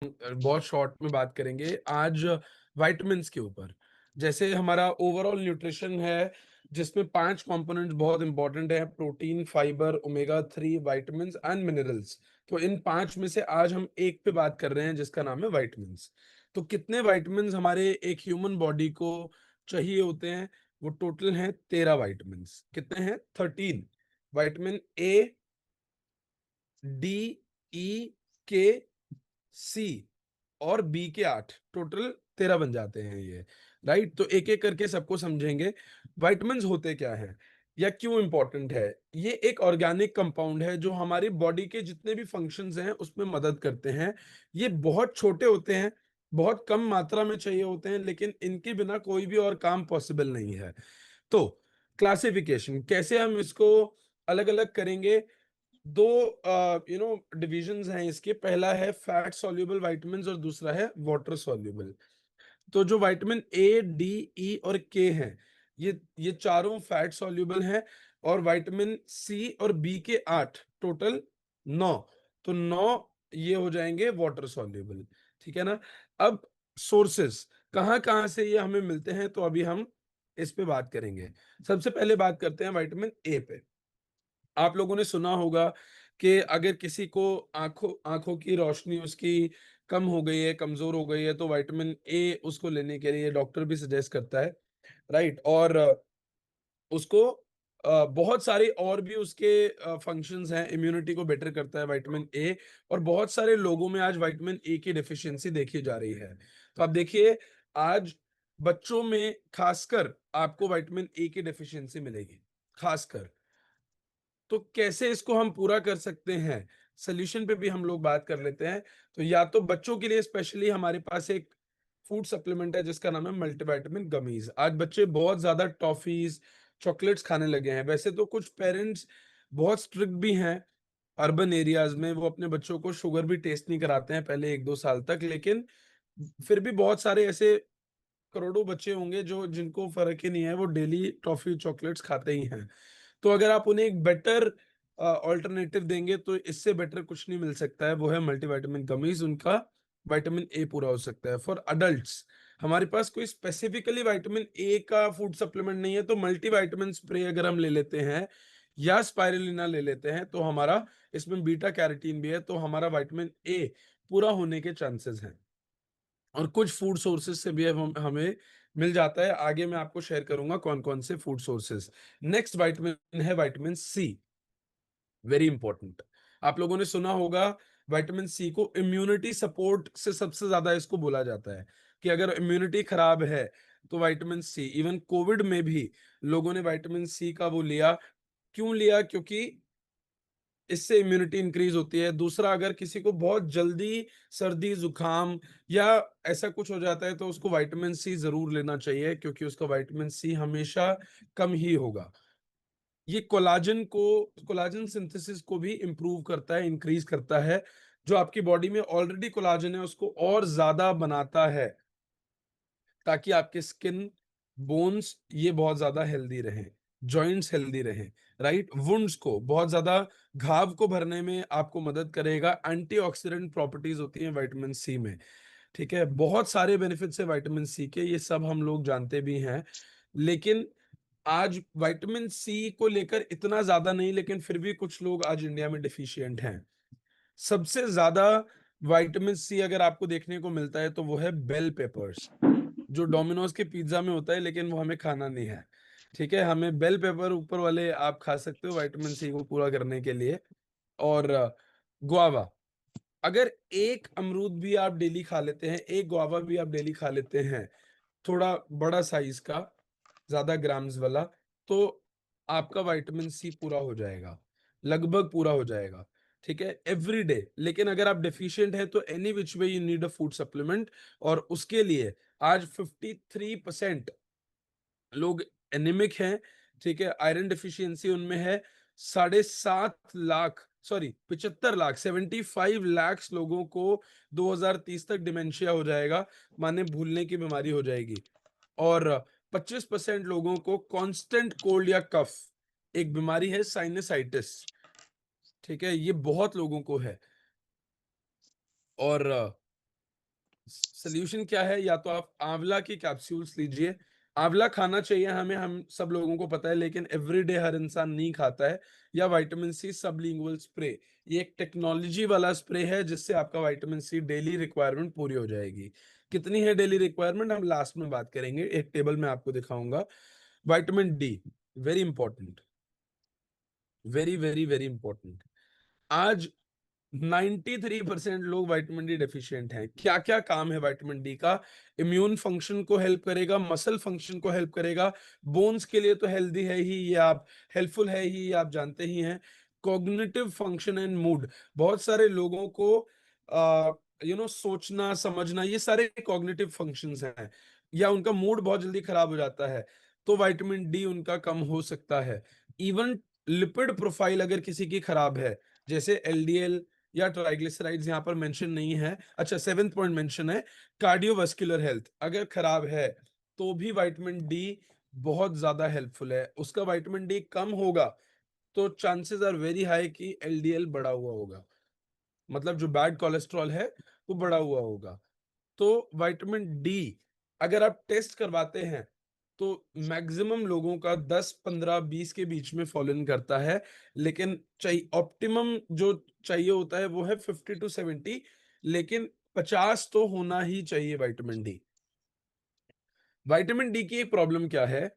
बहुत शॉर्ट में बात करेंगे आज विटामिन्स के ऊपर। जैसे हमारा ओवरऑल न्यूट्रिशन है, जिसमें 5 कंपोनेंट्स बहुत इंपॉर्टेंट है: protein, fibre, omega 3, vitamins and minerals. तो इन 5 में से आज हम एक पे बात कर रहे हैं जिसका नाम है विटामिन्स। तो कितने विटामिन्स हमारे एक ह्यूमन बॉडी को चाहिए होते हैं? वो टोटल हैं 13 विटामिन्स। कितने हैं? 13। विटामिन ए, डी, ई, के, सी और बी के 8, टोटल 13 बन जाते हैं ये। राइट, तो एक एक करके सबको समझेंगे। विटामिन्स होते क्या हैं या क्यों इंपॉर्टेंट है? ये एक ऑर्गेनिक कंपाउंड है जो हमारी बॉडी के जितने भी फंक्शंस हैं उसमें मदद करते हैं। ये बहुत छोटे होते हैं, बहुत कम मात्रा में चाहिए होते हैं, लेकिन इनके बिना कोई भी और काम पॉसिबल नहीं है। तो क्लासिफिकेशन कैसे हम इसको अलग अलग करेंगे? दो डिविजन्स हैं इसके। पहला है फैट सॉल्युबल विटामिन्स और दूसरा है वाटर सॉल्युबल। तो जो विटामिन ए, डी, ई और के हैं, ये चारों फैट सॉल्युबल हैं। और विटामिन सी और बी के 8, टोटल 9। तो 9 ये हो जाएंगे वाटर सॉल्युबल। ठीक है ना? अब सोर्सेस कहाँ कहाँ से ये हमें मिलते हैं, तो अभी हम इस पे बात करेंगे। सबसे पहले बात करते हैं विटामिन ए पे। आप लोगों ने सुना होगा कि अगर किसी को आंखों आंखों की रोशनी उसकी कम हो गई है, कमजोर हो गई है, तो विटामिन ए उसको लेने के लिए डॉक्टर भी सजेस्ट करता है। राइट, और उसको बहुत सारे और भी उसके फंक्शंस हैं। इम्यूनिटी को बेटर करता है विटामिन ए। और बहुत सारे लोगों में आज विटामिन ए की डेफिशिएंसी देखी जा रही है। तो आप देखिए, आज बच्चों में खासकर आपको विटामिन ए की डेफिशिएंसी मिलेगी, खासकर। तो कैसे इसको हम पूरा कर सकते हैं, सोल्यूशन पे भी हम लोग बात कर लेते हैं। तो या तो बच्चों के लिए स्पेशली हमारे पास एक फूड सप्लीमेंट है जिसका नाम है मल्टीविटामिन गमीज। आज बच्चे बहुत ज्यादा टॉफीज, चॉकलेट्स खाने लगे हैं। वैसे तो कुछ पेरेंट्स बहुत स्ट्रिक्ट भी हैं अर्बन एरियाज में, वो अपने बच्चों को शुगर भी टेस्ट नहीं कराते हैं पहले 1-2 साल तक। लेकिन फिर भी बहुत सारे ऐसे करोड़ों बच्चे होंगे जो जिनको फर्क ही नहीं है, वो डेली टॉफी चॉकलेट्स खाते ही हैं। तो अगर आप उन्हें एक बेटर ऑल्टरनेटिव देंगे तो इससे बेटर कुछ नहीं मिल सकता है, वो है मल्टीविटामिन गमीज। उनका विटामिन ए पूरा हो सकता है। फॉर अडल्ट्स हमारे पास कोई स्पेसिफिकली विटामिन ए का फूड सप्लीमेंट नहीं है, तो मल्टीविटामिन स्प्रे अगर हम ले लेते हैं या स्पाइरुलिना ले लेते हैं तो हमारा इसमें बीटा कैरोटीन भी है, तो हमारा विटामिन ए पूरा होने के चांसेस हैं। और कुछ फूड सोर्सेज से भी हमें मिल जाता है। आगे मैं आपको शेयर करूंगा कौन कौन से फूड सोर्सेज। नेक्स्ट विटामिन है विटामिन सी, वेरी इंपॉर्टेंट। आप लोगों ने सुना होगा विटामिन सी को इम्यूनिटी सपोर्ट से सबसे ज्यादा इसको बोला जाता है कि अगर इम्यूनिटी खराब है तो विटामिन सी। इवन कोविड में भी लोगों ने विटामिन सी का वो लिया। क्यों लिया? क्योंकि इससे इम्यूनिटी इंक्रीज होती है। दूसरा, अगर किसी को बहुत जल्दी सर्दी जुकाम या ऐसा कुछ हो जाता है तो उसको विटामिन सी जरूर लेना चाहिए, क्योंकि उसका विटामिन सी हमेशा कम ही होगा। ये कोलाजन सिंथेसिस को भी इंप्रूव करता है, इंक्रीज करता है। जो आपकी बॉडी में ऑलरेडी कोलाजन है उसको और ज्यादा बनाता है, ताकि आपके स्किन, बोन्स ये बहुत ज्यादा हेल्दी रहे, जॉइंट्स हेल्दी रहे। राइट, वुंड्स को बहुत ज्यादा, घाव को भरने में आपको मदद करेगा। एंटीऑक्सीडेंट प्रॉपर्टीज होती हैं विटामिन सी में। ठीक है, बहुत सारे बेनिफिट्स है विटामिन सी के, ये सब हम लोग जानते भी हैं। लेकिन आज विटामिन सी को लेकर इतना ज्यादा नहीं, लेकिन फिर भी कुछ लोग आज इंडिया में डिफिशियंट हैं। सबसे ज्यादा विटामिन सी अगर आपको देखने को मिलता है तो वो है बेल पेपर्स, जो डोमिनोज के पिज्जा में होता है, लेकिन वो हमें खाना नहीं है। ठीक है, हमें बेल पेपर ऊपर वाले आप खा सकते हो विटामिन सी को पूरा करने के लिए। और गुआवा, अगर एक अमरूद भी आप डेली खा लेते हैं, एक गुआवा भी आप डेली खा लेते हैं, थोड़ा बड़ा साइज का, ज्यादा ग्राम्स वाला, तो आपका विटामिन सी पूरा हो जाएगा, लगभग पूरा हो जाएगा। ठीक है, एवरी डे। लेकिन अगर आप डेफिशिएंट है तो any which way you need a food supplement. और उसके लिए आज 53% लोग एनीमिक हैं। ठीक है, आयरन डिफिशियंसी उनमें है। 7.5 लाख, सॉरी 75 लाख, 75 लाख लोगों को 2030 तक डिमेंशिया हो जाएगा, माने भूलने की बीमारी हो जाएगी। और 25% लोगों को कांस्टेंट कोल्ड या कफ, एक बीमारी है साइनसाइटिस। ठीक है, ये बहुत लोगों को है। और सोल्यूशन क्या है, या तो आप आंवला की कैप्सूल्स लीजिए। आंवला खाना चाहिए हमें, हम सब लोगों को पता है, लेकिन एवरीडे हर इंसान नहीं खाता है। या विटामिन सी सबलिंगुअल स्प्रे, ये एक टेक्नोलॉजी वाला स्प्रे है जिससे आपका विटामिन सी डेली रिक्वायरमेंट पूरी हो जाएगी। कितनी है डेली रिक्वायरमेंट, हम लास्ट में बात करेंगे, एक टेबल में आपको दिखाऊंगा। Vitamin D, very important, very very very important. आज 93% लोग विटामिन डी डेफिशिएंट हैं। क्या क्या काम है विटामिन डी का? इम्यून फंक्शन को हेल्प करेगा, मसल फंक्शन को हेल्प करेगा, बोन्स के लिए तो हेल्दी है ही, ये आप हेल्पफुल है ही, ये आप जानते ही हैं। कॉग्निटिव फंक्शन एंड मूड, बहुत सारे लोगों को सोचना समझना, ये सारे कॉग्निटिव फंक्शंस हैं, या उनका मूड बहुत जल्दी खराब हो जाता है, तो विटामिन डी उनका कम हो सकता है। इवन लिपिड प्रोफाइल अगर किसी की खराब है, जैसे एलडीएल या ट्राइग्लिसराइड्स यहाँ पर मेंशन नहीं है, अच्छा 7th पॉइंट मेंशन है, कार्डियोवास्कुलर हेल्थ अगर खराब है तो भी विटामिन डी बहुत ज्यादा हेल्पफुल है। उसका विटामिन डी कम होगा तो चांसेस आर वेरी हाई कि एलडीएल बढ़ा हुआ होगा, मतलब जो बैड कोलेस्ट्रॉल है वो बढ़ा हुआ होगा। तो विटामिन डी अगर आप टेस्ट करवाते हैं तो मैक्सिमम लोगों का 10 15 20 के बीच में फॉल इन करता है, लेकिन चाहिए ऑप्टिमम जो चाहिए होता है वो है 50 to 70, लेकिन 50 तो होना ही चाहिए विटामिन डी। विटामिन डी की एक प्रॉब्लम क्या है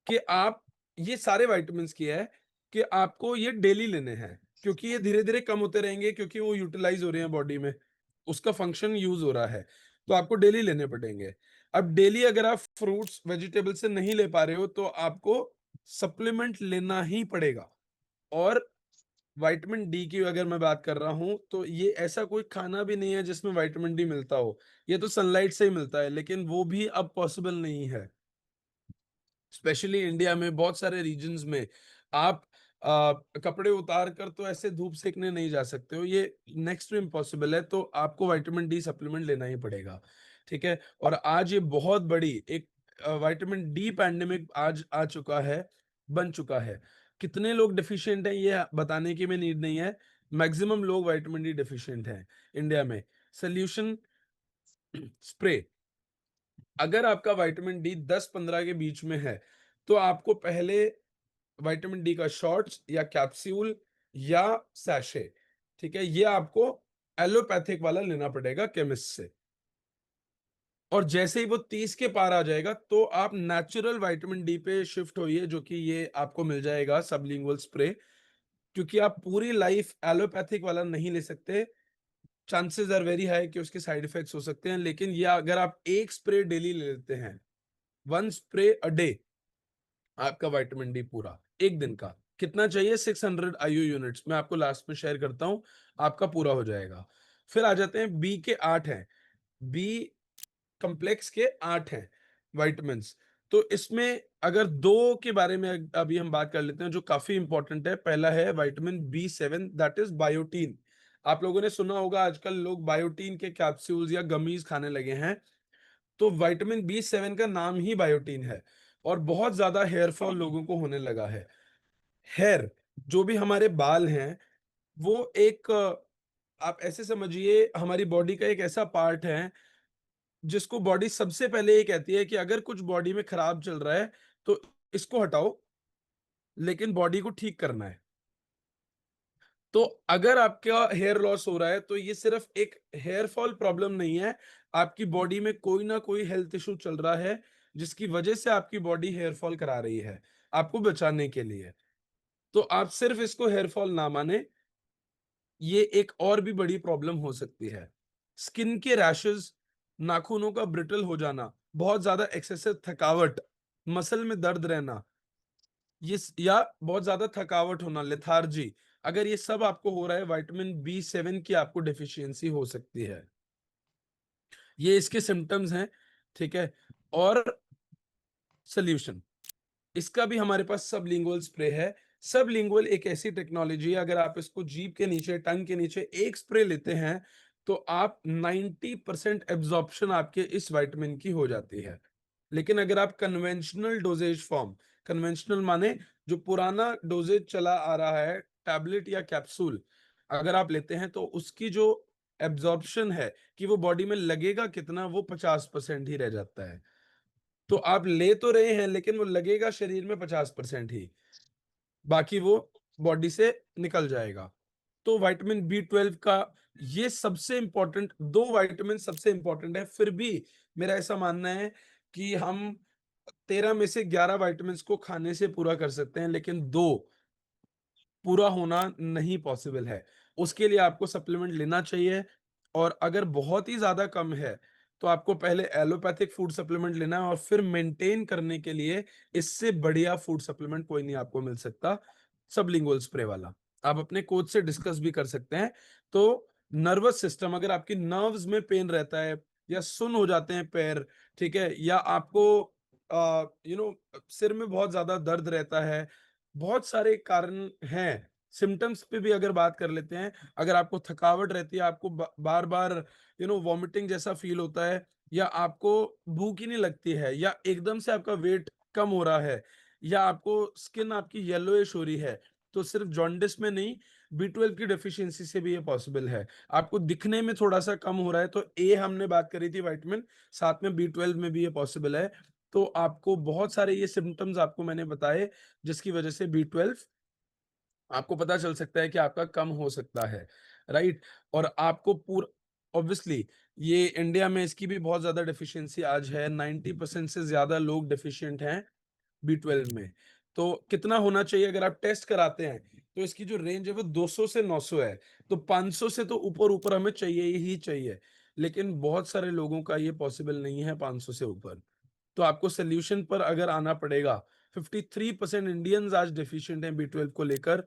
कि आप, ये सारे विटामिन्स की है कि आपको ये डेली लेने हैं, क्योंकि ये धीरे धीरे कम होते रहेंगे, क्योंकि वो यूटिलाइज हो रहे हैं बॉडी में, उसका फंक्शन यूज हो रहा है, तो आपको डेली लेने पड़ेंगे। अब डेली अगर आप फ्रूट्स वेजिटेबल से नहीं ले पा रहे हो तो आपको सप्लीमेंट लेना ही पड़ेगा। और विटामिन डी की अगर मैं बात कर रहा हूं तो ये ऐसा कोई खाना भी नहीं है जिसमें विटामिन डी मिलता हो, ये तो सनलाइट से ही मिलता है, लेकिन वो भी अब पॉसिबल नहीं है। स्पेशली इंडिया में बहुत सारे रीजन्स में आप कपड़े उतार कर तो ऐसे धूप सेकने नहीं जा सकते हो, ये नेक्स्ट टू इम्पॉसिबल है, तो आपको विटामिन डी सप्लीमेंट लेना ही पड़ेगा। ठीक है, और आज ये बहुत बड़ी एक विटामिन डी पैंडेमिक आज आ चुका है, बन चुका है। कितने लोग डिफिशिएंट हैं ये बताने की भी नीड नहीं है, मैक्सिमम लोग विटामिन डी डिफिशिएंट हैं इंडिया में। सोल्यूशन स्प्रे, अगर आपका विटामिन डी 10-15 के बीच में है तो आपको पहले विटामिन डी का शॉट्स या कैप्सूल या सैशे, ठीक है, ये आपको एलोपैथिक वाला लेना पड़ेगा केमिस्ट से। और जैसे ही वो 30 के पार आ जाएगा तो आप नेचुरल विटामिन डी पे शिफ्ट होइए, जो कि ये आपको मिल जाएगा सबलिंगुअल स्प्रे, क्योंकि आप पूरी लाइफ एलोपैथिक वाला नहीं ले सकते, चांसेस आर वेरी हाई कि उसके साइड इफेक्ट्स हो सकते हैं। लेकिन ये अगर आप एक स्प्रे डेली ले लेते हैं, 1 स्प्रे अ डे, आपका विटामिन डी पूरा एक दिन का कितना चाहिए, 600 आईयू यूनिट्स, मैं आपको लास्ट में शेयर करता हूं, आपका पूरा हो जाएगा। फिर आ जाते हैं बी के 8 हैं, बी कॉम्प्लेक्स के 8 हैं विटामिन। तो इसमें अगर दो के बारे में अभी हम बात कर लेते हैं जो काफी इंपॉर्टेंट है। पहला है vitamin B 7, that is biotin. आप लोगों ने सुना होगा आजकल लोग बायोटीन के कैप्सूल्स या गमीज खाने लगे हैं, तो विटामिन बी 7 का नाम ही बायोटीन है। और बहुत ज्यादा हेयर फॉल लोगों को होने लगा है। हेयर, जो भी हमारे बाल हैं, वो एक आप ऐसे समझिए हमारी बॉडी का एक ऐसा पार्ट है जिसको बॉडी सबसे पहले ये कहती है कि अगर कुछ बॉडी में खराब चल रहा है तो इसको हटाओ, लेकिन बॉडी को ठीक करना है। तो अगर आपका हेयर लॉस हो रहा है तो ये सिर्फ एक हेयर फॉल प्रॉब्लम नहीं है, आपकी बॉडी में कोई ना कोई हेल्थ इशू चल रहा है जिसकी वजह से आपकी बॉडी हेयर फॉल करा रही है आपको बचाने के लिए। तो आप सिर्फ इसको हेयर फॉल ना माने, ये एक और भी बड़ी प्रॉब्लम हो सकती है। स्किन के रैशेस, नाखूनों का ब्रिटल हो जाना, बहुत ज्यादा एक्सेसिव थकावट, मसल में दर्द रहना, या बहुत ज्यादा थकावट होना, लेथार्जी, अगर ये सब आपको हो रहा है, विटामिन बी 7 की आपको डेफिशिएंसी हो सकती है। ये इसके सिम्टम्स हैं। ठीक है, और सोल्यूशन, इसका भी हमारे पास सबलिंगुअल स्प्रे है। सबलिंगुअल एक ऐसी टेक्नोलॉजी है, अगर आप इसको जीभ के नीचे, टंग के नीचे एक स्प्रे लेते हैं तो आप 90% एब्जॉर्प्शन आपके इस विटामिन की हो जाती है। लेकिन अगर आप कन्वेंशनल डोजेज फॉर्म, कन्वेंशनल माने जो पुराना डोजेज चला आ रहा है, टैबलेट या कैप्सूल, अगर आप लेते हैं तो उसकी जो एब्जॉर्प्शन है कि वो बॉडी में लगेगा कितना, वो 50% ही रह जाता है। तो आप ले तो रहे हैं लेकिन वो लगेगा शरीर में 50% ही, बाकी वो बॉडी से निकल जाएगा। तो विटामिन बी 12 का ये सबसे इंपॉर्टेंट दो विटामिन सबसे इंपॉर्टेंट है। फिर भी मेरा ऐसा मानना है कि हम 13 में से 11 विटामिन को खाने से पूरा कर सकते हैं, लेकिन दो पूरा होना नहीं पॉसिबल है। उसके लिए आपको सप्लीमेंट लेना चाहिए, और अगर बहुत ही ज़्यादा कम है, तो आपको पहले एलोपैथिक फूड सप्लीमेंट लेना है, और फिर मेंटेन करने के लिए इससे बढ़िया फूड सप्लीमेंट कोई नहीं आपको मिल सकता, सबलिंगुअल स्प्रे वाला। आप अपने कोच से डिस्कस भी कर सकते हैं। तो नर्वस सिस्टम, अगर आपकी नर्व्स में पेन रहता है, या सुन हो जाते हैं पैर, ठीक है, या आपको सिर में बहुत ज़्यादा दर्द रहता है, बहुत सारे कारण हैं। सिम्पटम्स पे भी अगर बात कर लेते हैं, अगर आपको थकावट रहती है, आपको बार बार वॉमिटिंग जैसा फील होता है, या आपको भूख ही नहीं लगती है, या एकदम से आपका वेट कम हो रहा है, या आपको स्किन आपकी येलोइश हो रही है, तो सिर्फ जॉन्डिस में नहीं, बी 12 की डेफिशिएंसी से भी ये पॉसिबल है। आपको दिखने में थोड़ा सा कम हो रहा है, तो ए हमने बात करी थी विटामिन, साथ में बी 12 में भी ये पॉसिबल है। तो आपको बहुत सारे ये सिम्टम्स आपको मैंने बताए, जिसकी वजह से बी 12 आपको पता चल सकता है कि आपका कम हो सकता है, राइट। और आपको पूरा ऑब्वियसली ये इंडिया में इसकी भी बहुत ज्यादा डेफिशिएंसी आज है, 90% से ज्यादा लोग डेफिशिएंट हैं बी 12 में। तो कितना होना चाहिए, अगर आप टेस्ट कराते हैं तो इसकी जो रेंज है वो 200 से 900 है। तो 500 से तो ऊपर ऊपर हमें चाहिए ही चाहिए, लेकिन बहुत सारे लोगों का ये पॉसिबल नहीं है 500 से ऊपर। तो आपको सोल्यूशन पर अगर आना पड़ेगा। 53% इंडियंस आज डेफिशिएंट हैं बी 12 को लेकर।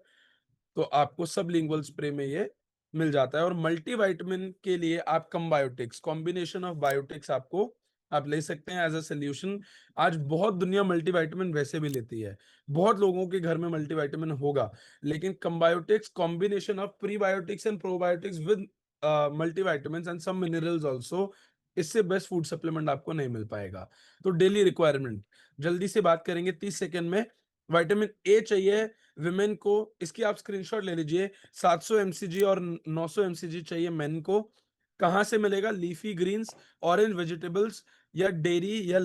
तो आपको सबलिंगुअल स्प्रे में ये मिल जाता है। और मल्टीविटामिन के लिए आप कम्बायोटिक्स, कॉम्बिनेशन ऑफ बायोटिक्स आपको आप ले सकते हैं एज अ सोल्यूशन। आज बहुत दुनिया मल्टीविटामिन वैसे भी लेती है, बहुत लोगों के घर में मल्टीविटामिन होगा, लेकिन combiotics combination of prebiotics and probiotics with multivitamin and some minerals also, इससे बेस्ट फूड सप्लीमेंट आपको नहीं मिल पाएगा। तो डेली रिक्वायरमेंट जल्दी से बात करेंगे 30 सेकंड में। विटामिन ए चाहिए विमेन को, इसकी आप स्क्रीनशॉट ले लीजिए। 700 mcg और 900 mcg चाहिए मेन को। कहाँ से मिलेगा? लीफी ग्रीन्स, ऑरेंज वेजिटेबल्स, या डेयरी, या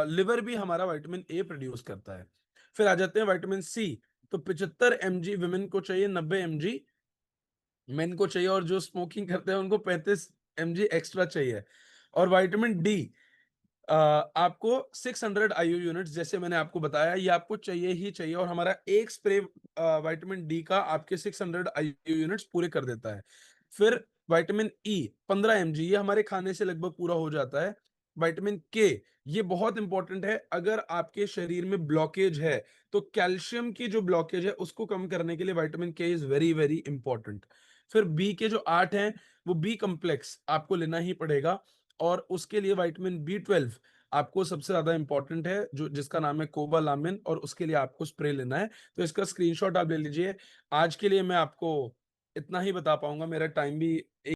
लिवर भी हमारा विटामिन ए प्रोड्यूस करता है। फिर आ जाते हैं विटामिन सी। तो 75 mg विमेन को चाहिए, 90 mg मेन को चाहिए, और जो स्मोकिंग करते हैं उनको 35 mg एक्स्ट्रा चाहिए। और विटामिन डी आपको 600 आईयू यूनिट्स, जैसे मैंने आपको बताया, ये आपको चाहिए ही चाहिए, और हमारा एक स्प्रे विटामिन डी का आपके 600 आईयू यूनिट्स पूरे कर देता है। फिर विटामिन ई 15 mg, ये हमारे खाने से लगभग पूरा हो जाता है। विटामिन के, ये बहुत इंपॉर्टेंट है। अगर आपके शरीर में ब्लॉकेज है, तो कैल्शियम की जो ब्लॉकेज है उसको कम करने के लिए विटामिन के इज वेरी वेरी इंपॉर्टेंट। फिर बी के जो 8 हैं, वो बी कम्प्लेक्स आपको लेना ही पड़ेगा, और उसके लिए विटामिन बी 12 आपको सबसे ज्यादा इंपॉर्टेंट है, जो जिसका नाम है कोबालामिन, और उसके लिए आपको स्प्रे लेना है। तो इसका स्क्रीनशॉट आप ले लीजिए। आज के लिए मैं आपको इतना ही बता पाऊंगा, मेरा टाइम भी